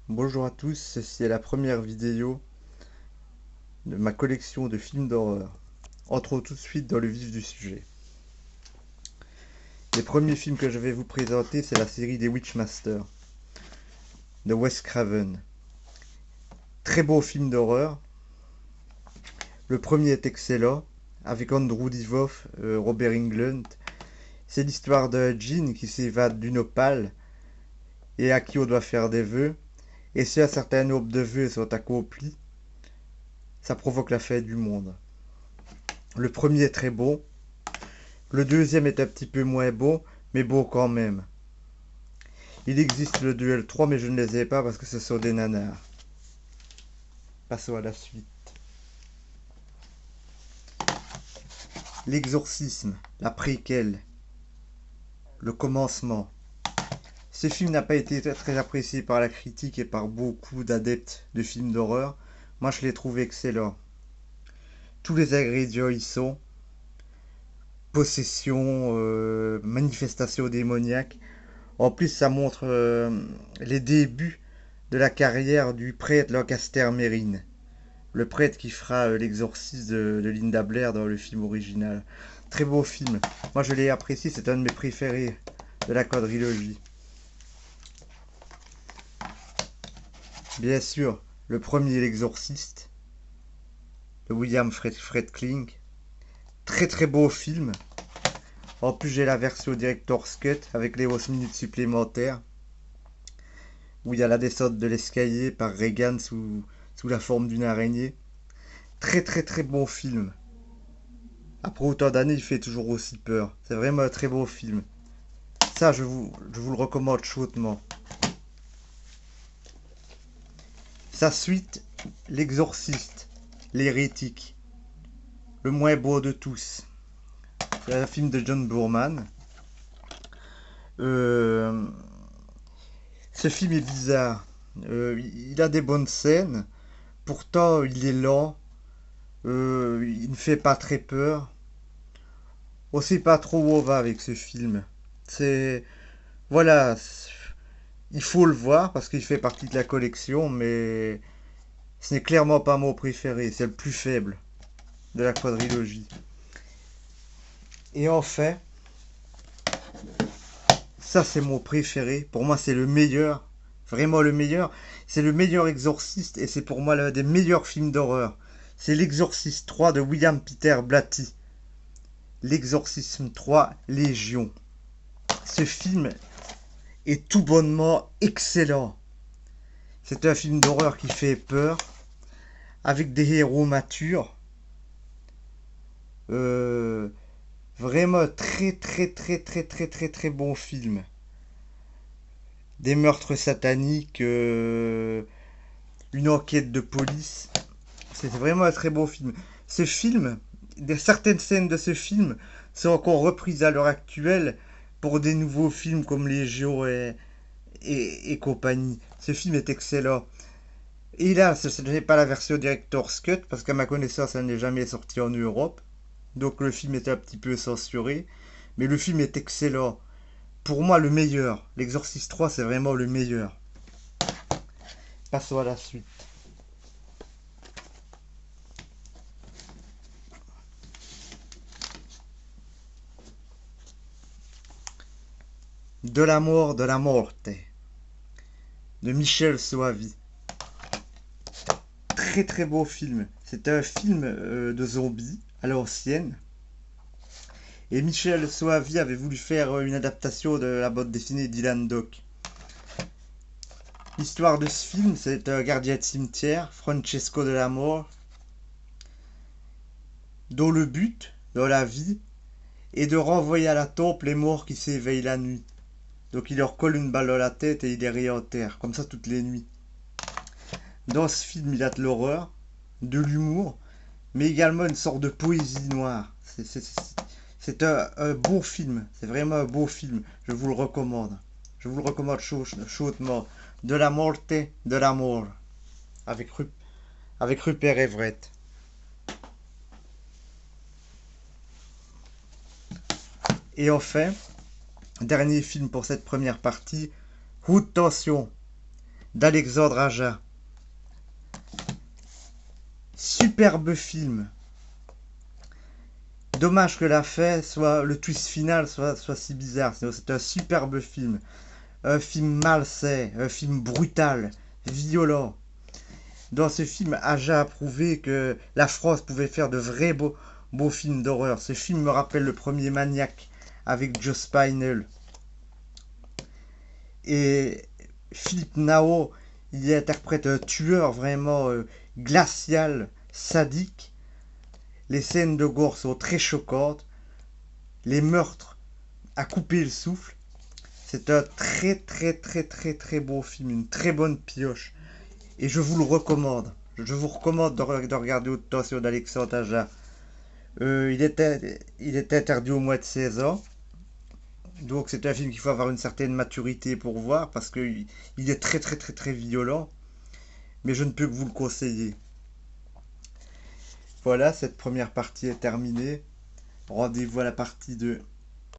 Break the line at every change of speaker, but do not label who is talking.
Bonjour à tous, ceci est la première vidéo de ma collection de films d'horreur. Entrons tout de suite dans le vif du sujet. Les premiers films que je vais vous présenter, c'est la série des Witchmasters de Wes Craven. Très beau film d'horreur. Le premier est excellent, avec Andrew Divoff, Robert Englund. C'est l'histoire d'un djinn qui s'évade d'une opale et à qui on doit faire des vœux. Et si un certain nombre de vœux sont accomplis, ça provoque la fin du monde. Le premier est très beau. Le deuxième est un petit peu moins beau, mais beau quand même. Il existe le duel 3, mais je ne les ai pas parce que ce sont des nanars. Passons à la suite. L'exorcisme, la préquelle, le commencement. Ce film n'a pas été très apprécié par la critique et par beaucoup d'adeptes de films d'horreur. Moi, je l'ai trouvé excellent. Tous les ingrédients y sont. Possession, manifestation démoniaque. En plus, ça montre les débuts de la carrière du prêtre Lancaster Merrin, le prêtre qui fera l'exorcisme de Linda Blair dans le film original. Très beau film. Moi, je l'ai apprécié, c'est un de mes préférés de la quadrilogie. Bien sûr, le premier, L'Exorciste, de William Friedkin. Très très beau film. En plus, j'ai la version Director's Cut avec les 11 minutes supplémentaires où il y a la descente de l'escalier par Regan sous la forme d'une araignée. Très très très bon film. Après autant d'années, il fait toujours aussi peur. C'est vraiment un très beau film. Ça, je vous le recommande chaudement. Sa suite, L'Exorciste, l'hérétique, le moins beau de tous. C'est un film de John Boorman. Euh, Ce film est bizarre. Il a des bonnes scènes. Pourtant, il est lent. Il ne fait pas très peur. On sait pas trop où on va avec ce film. C'est voilà, il faut le voir parce qu'il fait partie de la collection, mais ce n'est clairement pas mon préféré. C'est le plus faible de la quadrilogie. Et enfin, ça c'est mon préféré. Pour moi, c'est le meilleur, vraiment le meilleur. C'est le meilleur exorciste et c'est pour moi l'un des meilleurs films d'horreur. C'est L'Exorciste 3 de William Peter Blatty. L'Exorcisme 3 Légion. Ce film est tout bonnement excellent. C'est un film d'horreur qui fait peur, avec des héros matures. Euh, Vraiment très très très très très très très bon film. Des meurtres sataniques, une enquête de police. C'est vraiment un très beau film. Ce film, certaines scènes de ce film sont encore reprises à l'heure actuelle pour des nouveaux films comme Légion et compagnie. Ce film est excellent. Et là, ce n'est pas la version Director's Cut, parce qu'à ma connaissance, elle n'est jamais sortie en Europe. Donc le film est un petit peu censuré. Mais le film est excellent. Pour moi, le meilleur. L'Exorciste 3, c'est vraiment le meilleur. Passons à la suite. De la mort de la morte, de Michel Soavi. Très très beau film. C'est un film de zombies à l'ancienne. Et Michel Soavi avait voulu faire une adaptation de la bande dessinée d'Ilan Doc. L'histoire de ce film, c'est un gardien de cimetière, Francesco de la Mort, dont le but, dans la vie, est de renvoyer à la tombe les morts qui s'éveillent la nuit. Donc il leur colle une balle dans la tête et il les réenterre, comme ça toutes les nuits. Dans ce film, il y a de l'horreur, de l'humour, mais également une sorte de poésie noire. C'est un beau film, c'est vraiment un beau film, je vous le recommande. Je vous le recommande chaudement. De la morte, de l'amour, avec, avec Rupert Everett. Et enfin, dernier film pour cette première partie, Haute Tension, d'Alexandre Aja. Superbe film. Dommage que la fin soit, le twist final soit si bizarre. C'est un superbe film. Un film malsain, un film brutal, violent. Dans ce film, Aja a prouvé que la France pouvait faire de vrais beaux films d'horreur. Ce film me rappelle le premier Maniac avec Joe Spinell. Et Philippe Nao, il y interprète un tueur vraiment glacial, sadique. Les scènes de gore sont très choquantes. Les meurtres à couper le souffle. C'est un très beau film, une très bonne pioche. Et je vous le recommande. Je vous recommande de regarder Haute Tension d'Alexandre Aja. Il est interdit au moins de 16 ans. Donc c'est un film qu'il faut avoir une certaine maturité pour voir parce qu'il est très violent. Mais je ne peux que vous le conseiller. Voilà, cette première partie est terminée. Rendez-vous à la partie 2.